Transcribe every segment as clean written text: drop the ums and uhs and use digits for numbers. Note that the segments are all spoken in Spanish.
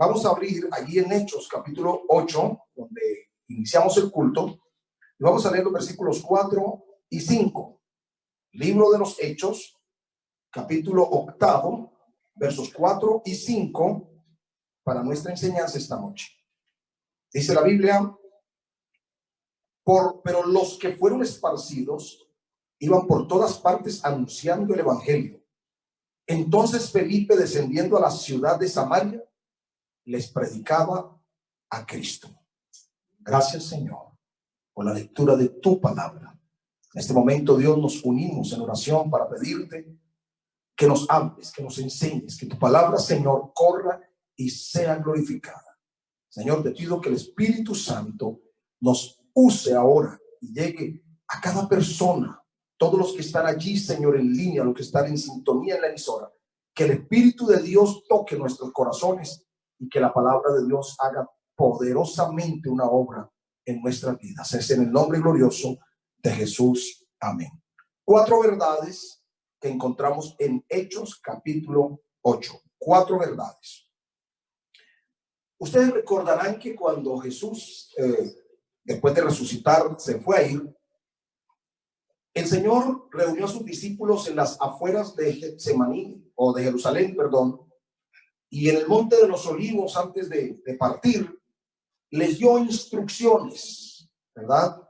Vamos a abrir allí en Hechos capítulo 8, donde iniciamos el culto, y vamos a leer los versículos 4 y 5. Libro de los Hechos, capítulo 8, versos 4 y 5, para nuestra enseñanza esta noche. Dice la Biblia: pero los que fueron esparcidos iban por todas partes anunciando el evangelio. Entonces Felipe, descendiendo a la ciudad de Samaria, les predicaba a Cristo. Gracias, Señor, por la lectura de tu palabra. En este momento, Dios, nos unimos en oración para pedirte que nos hables, que nos enseñes, que tu palabra, Señor, corra y sea glorificada. Señor, te pido que el Espíritu Santo nos use ahora y llegue a cada persona, todos los que están allí, Señor, en línea, los que están en sintonía en la emisora, que el Espíritu de Dios toque nuestros corazones y que la palabra de Dios haga poderosamente una obra en nuestras vidas. Es en el nombre glorioso de Jesús. Amén. 4 verdades que encontramos en Hechos capítulo 8. 4 verdades. Ustedes recordarán que cuando Jesús, después de resucitar, se fue a ir, el Señor reunió a sus discípulos en las afueras de Getsemaní, o de Jerusalén, perdón, y en el monte de los olivos, antes de partir, les dio instrucciones, ¿verdad?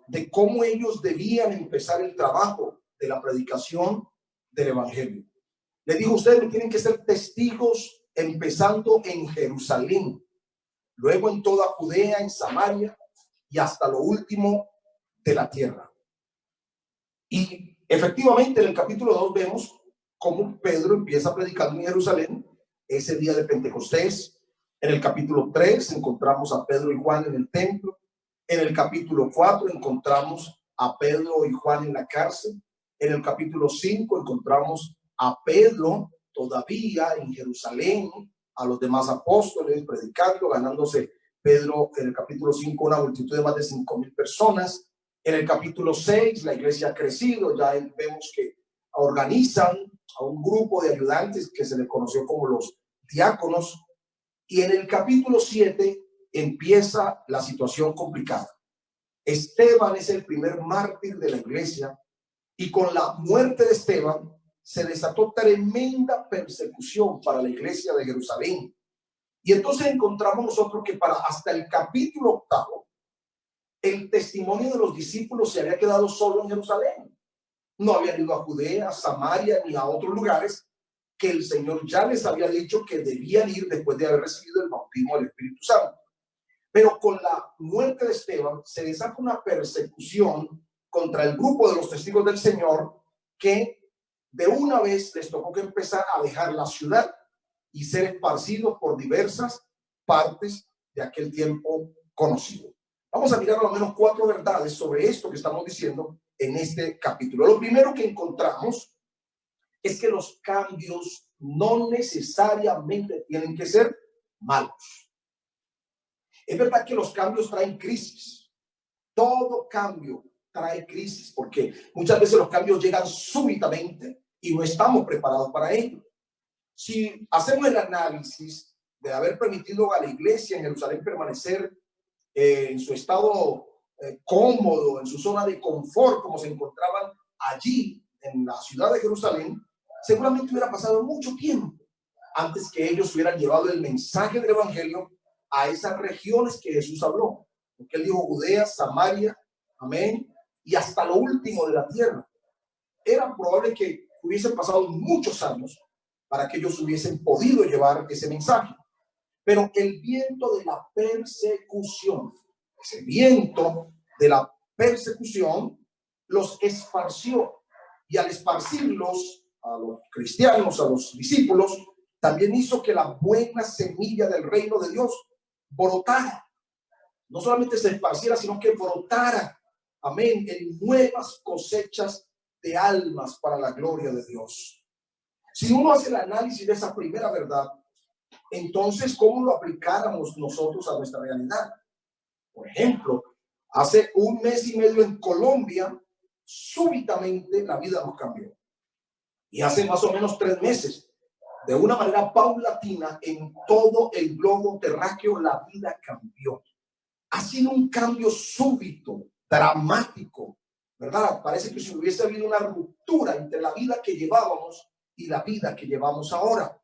De cómo ellos debían empezar el trabajo de la predicación del evangelio. Les dijo: ustedes tienen que ser testigos, empezando en Jerusalén, luego en toda Judea, en Samaria y hasta lo último de la tierra. Y efectivamente en el capítulo 2 vemos cómo Pedro empieza predicando en Jerusalén ese día de Pentecostés. En el capítulo 3 encontramos a Pedro y Juan en el templo. En el capítulo 4 encontramos a Pedro y Juan en la cárcel. En el capítulo 5 encontramos a Pedro todavía en Jerusalén, a los demás apóstoles predicando, ganándose Pedro en el capítulo 5 una multitud de más de 5,000 personas. En el capítulo 6 la iglesia ha crecido, ya vemos que organizan a un grupo de ayudantes que se les conoció como los diáconos. Y en el capítulo 7 empieza la situación complicada. Esteban es el primer mártir de la iglesia, y con la muerte de Esteban se desató tremenda persecución para la iglesia de Jerusalén. Y entonces encontramos nosotros que para hasta el capítulo 8 el testimonio de los discípulos se había quedado solo en Jerusalén. No habían ido a Judea, a Samaria ni a otros lugares que el Señor ya les había dicho que debían ir después de haber recibido el bautismo del Espíritu Santo. Pero con la muerte de Esteban se desata una persecución contra el grupo de los testigos del Señor, que de una vez les tocó que empezar a dejar la ciudad y ser esparcidos por diversas partes de aquel tiempo conocido. Vamos a mirar al menos 4 verdades sobre esto que estamos diciendo en este capítulo. Lo primero que encontramos es que los cambios no necesariamente tienen que ser malos. Es verdad que los cambios traen crisis. Todo cambio trae crisis, porque muchas veces los cambios llegan súbitamente y no estamos preparados para ello. Si hacemos el análisis de haber permitido a la iglesia en Jerusalén permanecer en su estado cómodo, en su zona de confort, como se encontraban allí en la ciudad de Jerusalén, seguramente hubiera pasado mucho tiempo antes que ellos hubieran llevado el mensaje del evangelio a esas regiones que Jesús habló, porque él dijo Judea, Samaria, amén, y hasta lo último de la tierra. Era probable que hubiesen pasado muchos años para que ellos hubiesen podido llevar ese mensaje. Pero el viento de la persecución, ese viento de la persecución los esparció, y al esparcirlos a los cristianos, a los discípulos, también hizo que la buena semilla del reino de Dios brotara. No solamente se esparciera, sino que brotara, amén, en nuevas cosechas de almas para la gloria de Dios. Si uno hace el análisis de esa primera verdad, entonces, ¿cómo lo aplicáramos nosotros a nuestra realidad? Por ejemplo, hace 1 mes y medio en Colombia, súbitamente la vida nos cambió. Y hace más o menos 3 meses de una manera paulatina en todo el globo terráqueo, la vida cambió. Ha sido un cambio súbito, dramático, ¿verdad? Parece que si hubiese habido una ruptura entre la vida que llevábamos y la vida que llevamos ahora.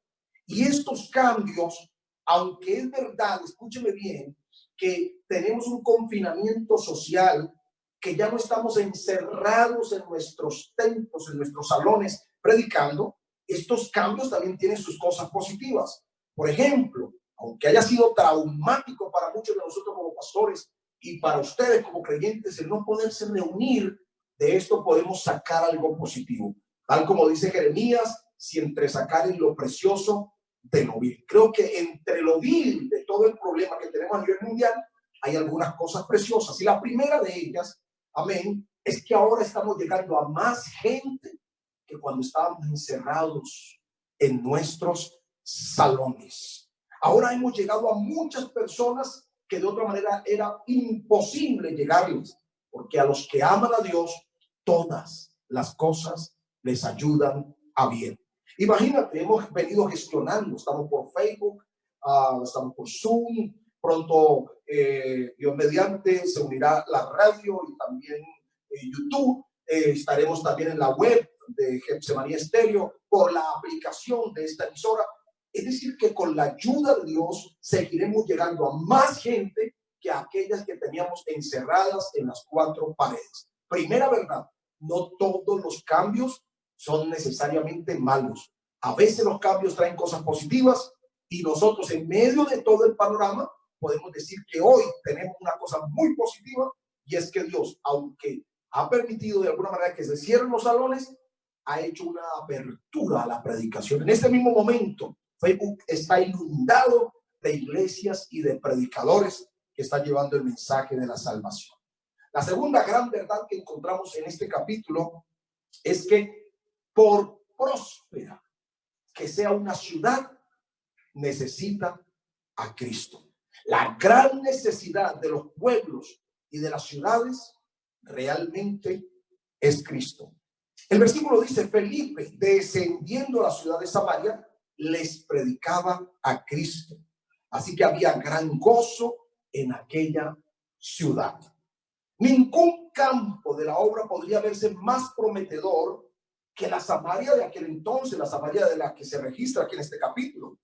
Y estos cambios, aunque es verdad, escúcheme bien, que tenemos un confinamiento social, que ya no estamos encerrados en nuestros templos, en nuestros salones predicando, estos cambios también tienen sus cosas positivas. Por ejemplo, aunque haya sido traumático para muchos de nosotros como pastores y para ustedes como creyentes el no poderse reunir, de esto podemos sacar algo positivo. Tal como dice Jeremías, si entre sacar lo precioso de lo vil. Creo que entre lo vil de todo el problema que tenemos a nivel mundial hay algunas cosas preciosas. Y la primera de ellas, amén, es que ahora estamos llegando a más gente que cuando estábamos encerrados en nuestros salones. Ahora hemos llegado a muchas personas que de otra manera era imposible llegarles, porque a los que aman a Dios, todas las cosas les ayudan a bien. Imagínate, hemos venido gestionando, estamos por Facebook, estamos por Zoom, pronto Dios mediante se unirá la radio y también YouTube, estaremos también en la web de Getsemaní Estéreo por la aplicación de esta emisora. Es decir, que con la ayuda de Dios seguiremos llegando a más gente que aquellas que teníamos encerradas en las cuatro paredes. Primera verdad, no todos los cambios son necesariamente malos. A veces los cambios traen cosas positivas y nosotros en medio de todo el panorama podemos decir que hoy tenemos una cosa muy positiva, y es que Dios, aunque ha permitido de alguna manera que se cierren los salones, ha hecho una apertura a la predicación. En este mismo momento, Facebook está inundado de iglesias y de predicadores que están llevando el mensaje de la salvación. La segunda gran verdad que encontramos en este capítulo es que por próspera que sea una ciudad, necesita a Cristo. La gran necesidad de los pueblos y de las ciudades realmente es Cristo. El versículo dice: Felipe, descendiendo a la ciudad de Samaria, les predicaba a Cristo. Así que había gran gozo en aquella ciudad. Ningún campo de la obra podría verse más prometedor que la Samaria de aquel entonces, la Samaria de la que se registra aquí en este capítulo.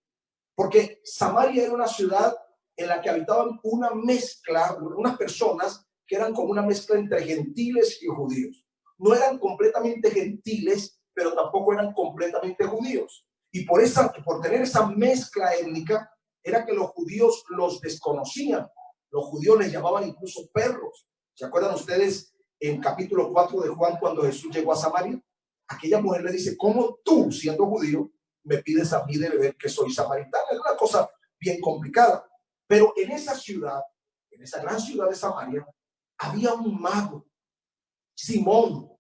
Porque Samaria era una ciudad en la que habitaban una mezcla, unas personas que eran como una mezcla entre gentiles y judíos. No eran completamente gentiles, pero tampoco eran completamente judíos. Y por tener esa mezcla étnica, era que los judíos los desconocían. Los judíos les llamaban incluso perros. ¿Se acuerdan ustedes en capítulo 4 de Juan cuando Jesús llegó a Samaria? Aquella mujer le dice: ¿cómo tú, siendo judío, me pides a mí de beber que soy samaritana? Es una cosa bien complicada. Pero en esa ciudad, en esa gran ciudad de Samaria, había un mago, Simón,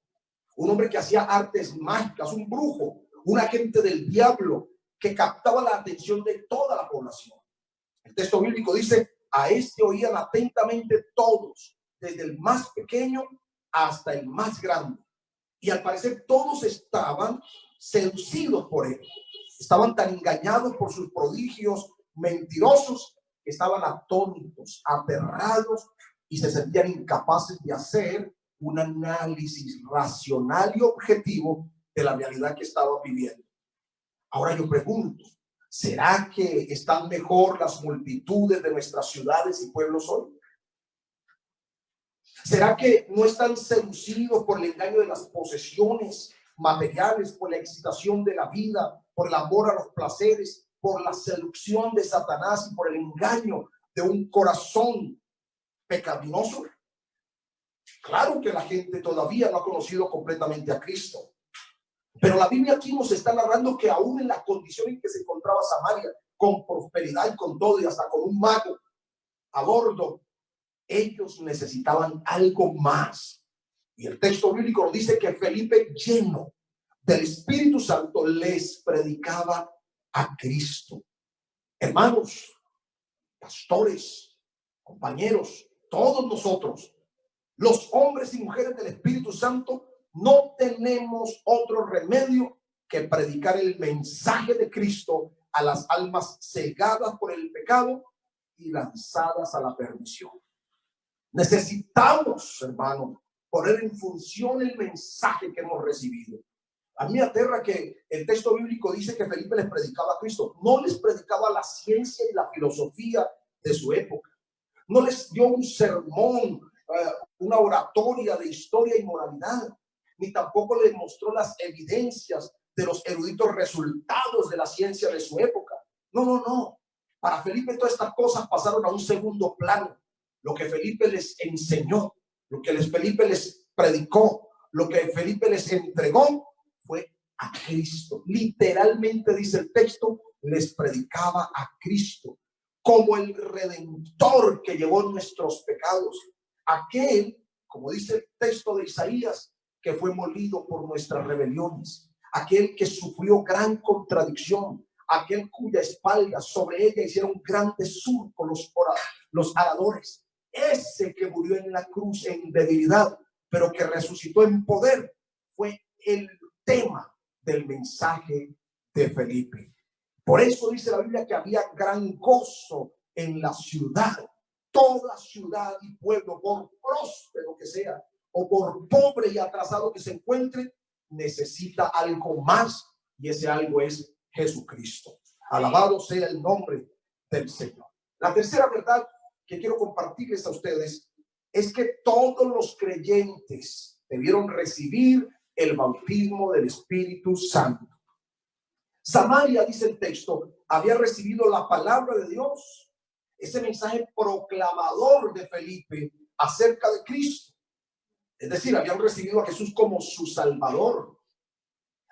un hombre que hacía artes mágicas, un brujo, un agente del diablo que captaba la atención de toda la población. El texto bíblico dice: a este oían atentamente todos, desde el más pequeño hasta el más grande. Y al parecer todos estaban seducidos por él. Estaban tan engañados por sus prodigios mentirosos que estaban atónitos, aterrados, y se sentían incapaces de hacer un análisis racional y objetivo de la realidad que estaban viviendo. Ahora yo pregunto, ¿será que están mejor las multitudes de nuestras ciudades y pueblos hoy? ¿Será que no están seducidos por el engaño de las posesiones materiales, por la excitación de la vida, por el amor a los placeres, por la seducción de Satanás y por el engaño de un corazón pecaminoso? Claro que la gente todavía no ha conocido completamente a Cristo, pero la Biblia aquí nos está narrando que aún en la condición en que se encontraba Samaria, con prosperidad y con todo, y hasta con un mago a bordo, ellos necesitaban algo más. Y el texto bíblico nos dice que Felipe, lleno del Espíritu Santo, les predicaba a Cristo. Hermanos, pastores, compañeros, todos nosotros, los hombres y mujeres del Espíritu Santo, no tenemos otro remedio que predicar el mensaje de Cristo a las almas cegadas por el pecado y lanzadas a la perdición. Necesitamos, hermano, poner en función el mensaje que hemos recibido. A mí me aterra que el texto bíblico dice que Felipe les predicaba a Cristo. No les predicaba la ciencia y la filosofía de su época. No les dio un sermón, una oratoria de historia y moralidad, ni tampoco les mostró las evidencias de los eruditos resultados de la ciencia de su época. No, no, no. Para Felipe todas estas cosas pasaron a un segundo plano. Lo que Felipe les enseñó, lo que Felipe les predicó, lo que Felipe les entregó fue a Cristo. Literalmente dice el texto, les predicaba a Cristo como el Redentor que llevó nuestros pecados. Aquel, como dice el texto de Isaías, que fue molido por nuestras rebeliones. Aquel que sufrió gran contradicción. Aquel cuya espalda sobre ella hicieron grandes surcos los aradores. Ese que murió en la cruz en debilidad, pero que resucitó en poder, fue el tema del mensaje de Felipe. Por eso dice la Biblia que había gran gozo en la ciudad. Toda ciudad y pueblo, por próspero que sea o por pobre y atrasado que se encuentre, necesita algo más, y ese algo es Jesucristo. Alabado sea el nombre del Señor. La tercera verdad que quiero compartirles a ustedes es que todos los creyentes debieron recibir el bautismo del Espíritu Santo. Samaria, dice el texto, había recibido la palabra de Dios, ese mensaje proclamador de Felipe acerca de Cristo. Es decir, habían recibido a Jesús como su Salvador,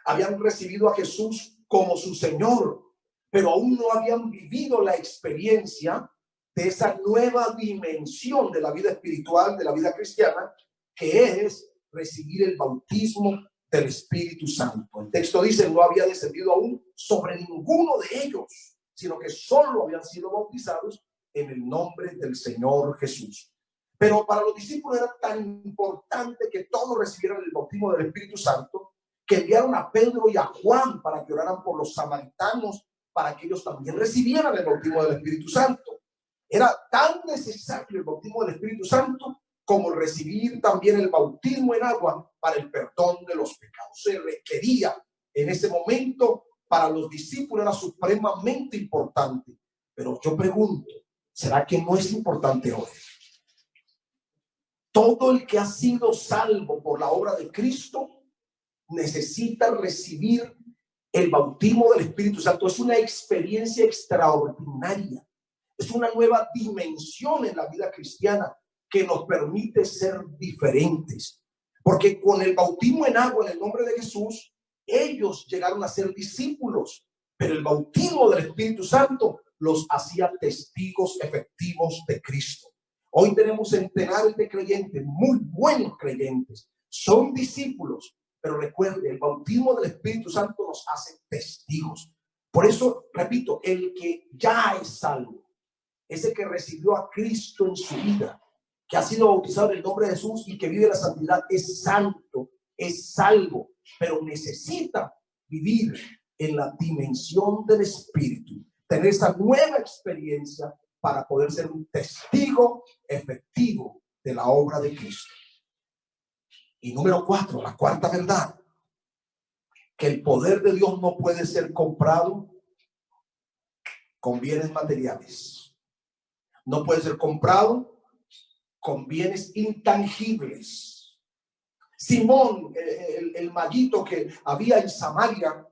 habían recibido a Jesús como su Señor, pero aún no habían vivido la experiencia de esa nueva dimensión de la vida espiritual, de la vida cristiana, que es recibir el bautismo del Espíritu Santo. El texto dice, no había descendido aún sobre ninguno de ellos, sino que solo habían sido bautizados en el nombre del Señor Jesús. Pero para los discípulos era tan importante que todos recibieran el bautismo del Espíritu Santo, que enviaron a Pedro y a Juan para que oraran por los samaritanos, para que ellos también recibieran el bautismo del Espíritu Santo. Era tan necesario el bautismo del Espíritu Santo como recibir también el bautismo en agua para el perdón de los pecados. Se requería en ese momento, para los discípulos era supremamente importante. Pero yo pregunto, ¿será que no es importante hoy? Todo el que ha sido salvo por la obra de Cristo necesita recibir el bautismo del Espíritu Santo. Es una experiencia extraordinaria. Es una nueva dimensión en la vida cristiana que nos permite ser diferentes. Porque con el bautismo en agua en el nombre de Jesús, ellos llegaron a ser discípulos, pero el bautismo del Espíritu Santo los hacía testigos efectivos de Cristo. Hoy tenemos centenares de creyentes, muy buenos creyentes, son discípulos, pero recuerde, el bautismo del Espíritu Santo nos hace testigos. Por eso, repito, el que ya es salvo, ese que recibió a Cristo en su vida, que ha sido bautizado en el nombre de Jesús y que vive la santidad, es santo, es salvo, pero necesita vivir en la dimensión del Espíritu, tener esa nueva experiencia para poder ser un testigo efectivo de la obra de Cristo. Y número 4, la cuarta verdad, que el poder de Dios no puede ser comprado con bienes materiales. No puede ser comprado con bienes intangibles. Simón, el maguito que había en Samaria,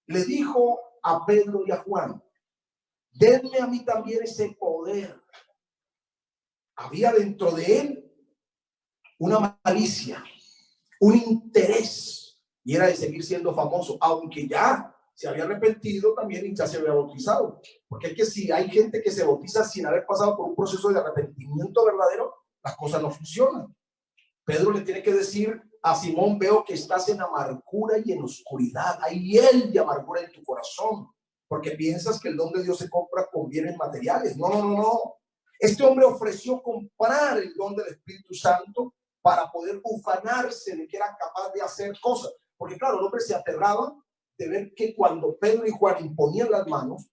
le dijo a Pedro y a Juan, denme a mí también ese poder. Había dentro de él una malicia, un interés, y era de seguir siendo famoso, aunque ya se había arrepentido también y ya se había bautizado. Porque es que si hay gente que se bautiza sin haber pasado por un proceso de arrepentimiento verdadero, las cosas no funcionan. Pedro le tiene que decir a Simón, veo que estás en amargura y en oscuridad. Hay hiel de amargura en tu corazón, porque piensas que el don de Dios se compra con bienes materiales. No, no, no, no. Este hombre ofreció comprar el don del Espíritu Santo para poder ufanarse de que era capaz de hacer cosas. Porque claro, el hombre se aterraba de ver que cuando Pedro y Juan imponían las manos,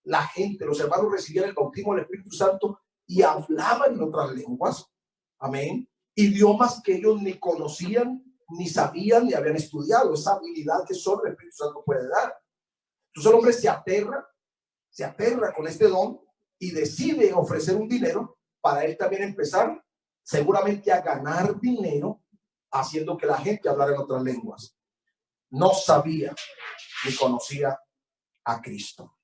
la gente, los hermanos recibían el bautismo del Espíritu Santo y hablaban en otras lenguas. Amén. Idiomas que ellos ni conocían, ni sabían, ni habían estudiado. Esa habilidad que solo el Espíritu Santo puede dar. Entonces el hombre se aterra con este don y decide ofrecer un dinero para él también empezar seguramente a ganar dinero haciendo que la gente hablara en otras lenguas. No sabía ni conocía a Cristo.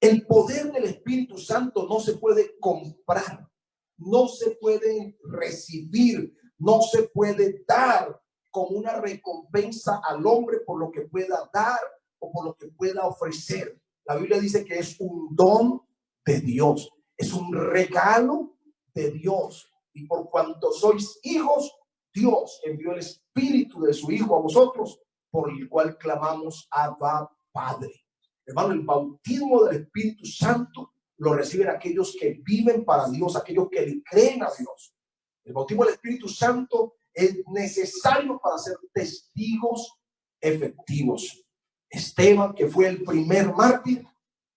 El poder del Espíritu Santo no se puede comprar, no se puede recibir, no se puede dar como una recompensa al hombre por lo que pueda dar o por lo que pueda ofrecer. La Biblia dice que es un don de Dios, es un regalo de Dios. Y por cuanto sois hijos, Dios envió el Espíritu de su Hijo a vosotros, por el cual clamamos Abba, Padre. Hermano, el bautismo del Espíritu Santo lo reciben aquellos que viven para Dios, aquellos que le creen a Dios. El bautismo del Espíritu Santo es necesario para ser testigos efectivos. Esteban, que fue el primer mártir,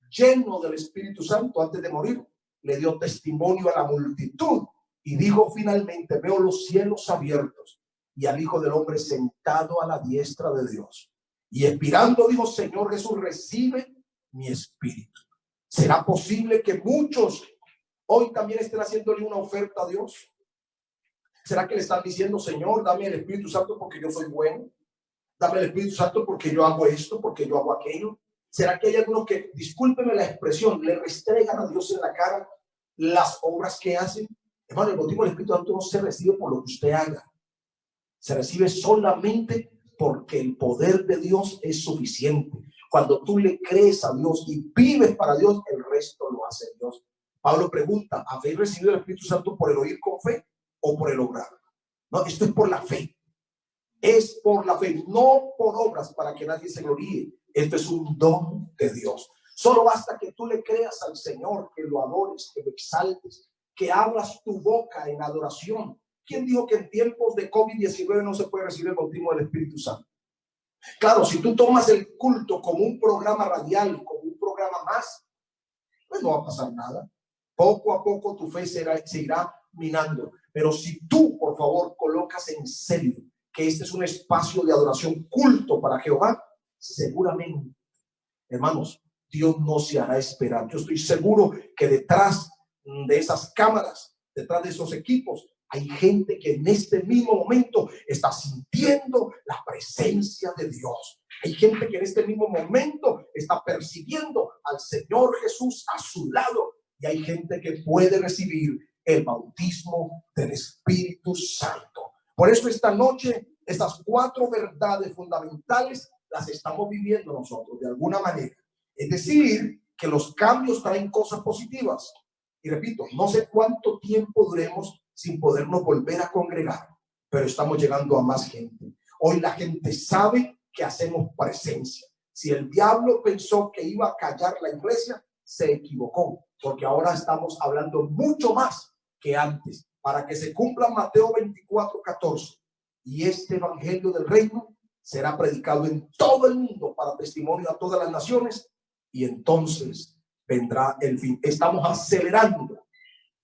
lleno del Espíritu Santo antes de morir, le dio testimonio a la multitud y dijo finalmente: veo los cielos abiertos y al Hijo del Hombre sentado a la diestra de Dios. Y expirando dijo: Señor Jesús, recibe mi espíritu. ¿Será posible que muchos hoy también estén haciéndole una oferta a Dios? ¿Será que le están diciendo: Señor, dame el Espíritu Santo porque yo soy bueno? Dame el Espíritu Santo porque yo hago esto, porque yo hago aquello. ¿Será que hay algunos que, discúlpeme la expresión, le restregan a Dios en la cara las obras que hacen? Hermano, el bautismo del Espíritu Santo no se recibe por lo que usted haga. Se recibe solamente porque el poder de Dios es suficiente. Cuando tú le crees a Dios y vives para Dios, el resto lo hace Dios. Pablo pregunta: ¿habéis recibido el Espíritu Santo por el oír con fe o por el obrar? No, esto es por la fe. Es por la fe, no por obras para que nadie se gloríe. Esto es un don de Dios. Solo basta que tú le creas al Señor, que lo adores, que lo exaltes, que abras tu boca en adoración. ¿Quién dijo que en tiempos de COVID-19 no se puede recibir el bautismo del Espíritu Santo? Claro, si tú tomas el culto como un programa radial, como un programa más, pues no va a pasar nada. Poco a poco tu fe se irá minando. Pero si tú, por favor, colocas en serio que este es un espacio de adoración, culto para Jehová, seguramente, hermanos, Dios no se hará esperar. Yo estoy seguro que detrás de esas cámaras, detrás de esos equipos, hay gente que en este mismo momento está sintiendo la presencia de Dios. Hay gente que en este mismo momento está percibiendo al Señor Jesús a su lado. Y hay gente que puede recibir el bautismo del Espíritu Santo. Por eso esta noche, estas 4 verdades fundamentales las estamos viviendo nosotros de alguna manera. Es decir, que los cambios traen cosas positivas. Y repito, no sé cuánto tiempo duremos sin podernos volver a congregar, pero estamos llegando a más gente. Hoy la gente sabe que hacemos presencia. Si el diablo pensó que iba a callar la iglesia, se equivocó, porque ahora estamos hablando mucho más que antes, para que se cumpla Mateo 24:14. Y este evangelio del reino será predicado en todo el mundo para testimonio a todas las naciones, y entonces vendrá el fin. Estamos acelerando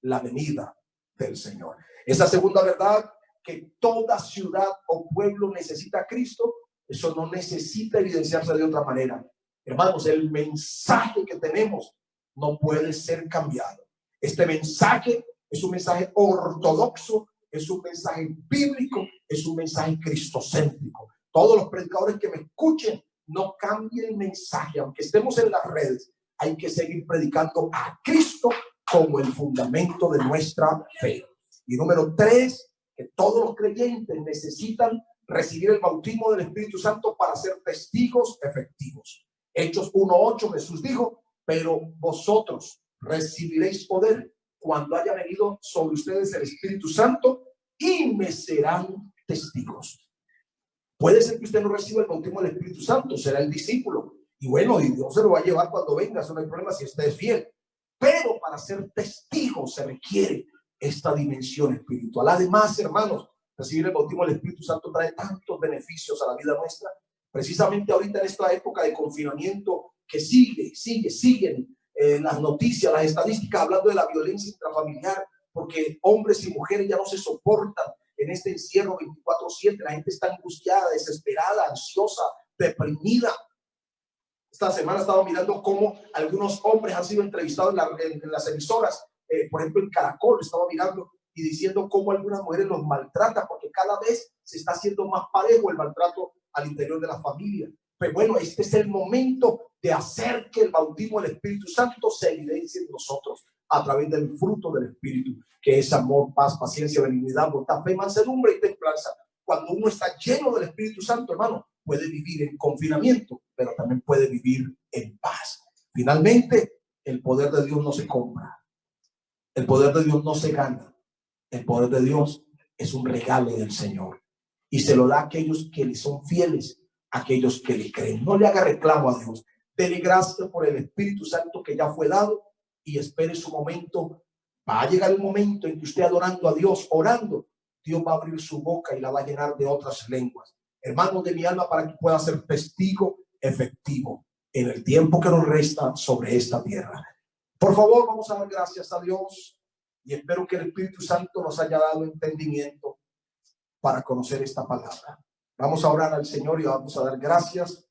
la venida del Señor. Esa segunda verdad, que toda ciudad o pueblo necesita a Cristo, eso no necesita evidenciarse de otra manera. Hermanos, el mensaje que tenemos no puede ser cambiado. Este mensaje es un mensaje ortodoxo, es un mensaje bíblico, es un mensaje cristocéntrico. Todos los predicadores que me escuchen, no cambien el mensaje. Aunque estemos en las redes, hay que seguir predicando a Cristo como el fundamento de nuestra fe. Y número 3, que todos los creyentes necesitan recibir el bautismo del Espíritu Santo para ser testigos efectivos. Hechos 1:8, Jesús dijo: pero vosotros recibiréis poder cuando haya venido sobre ustedes el Espíritu Santo y me serán testigos. Puede ser que usted no reciba el bautismo del Espíritu Santo, será el discípulo. Y bueno, y Dios se lo va a llevar cuando venga, eso no hay problema si usted es fiel. Pero para ser testigo se requiere esta dimensión espiritual. Además, hermanos, recibir el bautismo del Espíritu Santo trae tantos beneficios a la vida nuestra. Precisamente ahorita en esta época de confinamiento que siguen las noticias, las estadísticas hablando de la violencia intrafamiliar, porque hombres y mujeres ya no se soportan en este encierro 24/7. La gente está angustiada, desesperada, ansiosa, deprimida. Esta semana estaba mirando cómo algunos hombres han sido entrevistados en las emisoras, por ejemplo en Caracol, estaba mirando y diciendo cómo algunas mujeres los maltratan, porque cada vez se está haciendo más parejo el maltrato al interior de la familia. Pues bueno, este es el momento de hacer que el bautismo del Espíritu Santo se evidencie en nosotros a través del fruto del Espíritu, que es amor, paz, paciencia, benignidad, bondad, fe, mansedumbre y templanza. Cuando uno está lleno del Espíritu Santo, hermano, puede vivir en confinamiento, pero también puede vivir en paz. Finalmente, el poder de Dios no se compra. El poder de Dios no se gana. El poder de Dios es un regalo del Señor y se lo da a aquellos que le son fieles, a aquellos que le creen. No le haga reclamo a Dios. Dele gracias por el Espíritu Santo que ya fue dado y espere su momento. Va a llegar el momento en que usted adorando a Dios, orando, Dios va a abrir su boca y la va a llenar de otras lenguas. Hermanos de mi alma, para que pueda ser testigo efectivo en el tiempo que nos resta sobre esta tierra. Por favor, vamos a dar gracias a Dios y espero que el Espíritu Santo nos haya dado entendimiento para conocer esta palabra. Vamos a orar al Señor y vamos a dar gracias